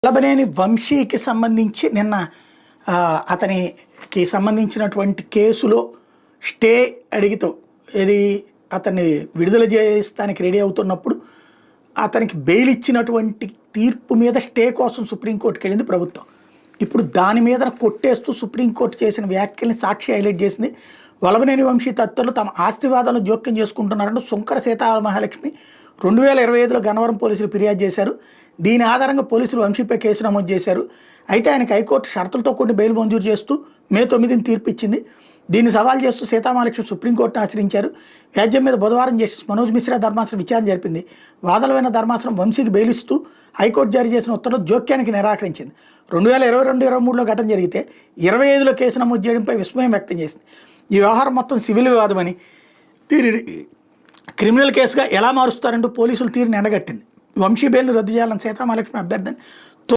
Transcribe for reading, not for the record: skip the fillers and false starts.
వల్లభనేని వంశీకి సంబంధించి నిన్న అతనికి సంబంధించినటువంటి కేసులో స్టే అడిగితో ఏది అతన్ని విడుదల చేస్తానికి రెడీ అవుతున్నప్పుడు అతనికి బెయిల్ ఇచ్చినటువంటి తీర్పు మీద స్టే కోసం సుప్రీంకోర్టుకి వెళ్ళింది ప్రభుత్వం. ఇప్పుడు దాని మీద కొట్టేస్తూ సుప్రీంకోర్టు చేసిన వ్యాఖ్యల్ని సాక్షి హైలైట్ చేసింది. వల్లభనేని వంశీ తత్తులు తమ ఆస్తివాదాలను జోక్యం చేసుకుంటున్నారంటూ సుంకర సీతామహాలక్ష్మి 2025లో గన్నవరం పోలీసులు ఫిర్యాదు చేశారు. దీని ఆధారంగా పోలీసులు వంశీపై కేసు నమోదు చేశారు. అయితే ఆయనకు హైకోర్టు షరతులతో కూడిన బెయిల్ మంజూరు చేస్తూ మే 9ని తీర్పు ఇచ్చింది. దీన్ని సవాల్ చేస్తూ సీతామహాలక్ష్మి సుప్రీంకోర్టును ఆశ్రయించారు. వ్యాజ్యం మీద బుధవారం జస్టిస్ మనోజ్ మిశ్రా ధర్మాసనం విచారణ జరిపింది. వాదనలైన ధర్మాసనం వంశీకి బెయిల్ ఇస్తూ హైకోర్టు జారీ చేసిన ఉత్తర్వులు జోక్యానికి నిరాకరించింది. 2022-23లో ఘటన జరిగితే 25లో కేసు నమోదు చేయడంపై విస్మయం వ్యక్తం చేసింది. ఈ వ్యవహారం మొత్తం సివిల్ వివాదమని, దీనిని క్రిమినల్ కేసుగా ఎలా మారుస్తారంటూ పోలీసులు తీరుని ఎండగట్టింది. వంశీ బెయిల్ను రద్దు చేయాలని సీతామహాలక్ష్మి అభ్యర్థన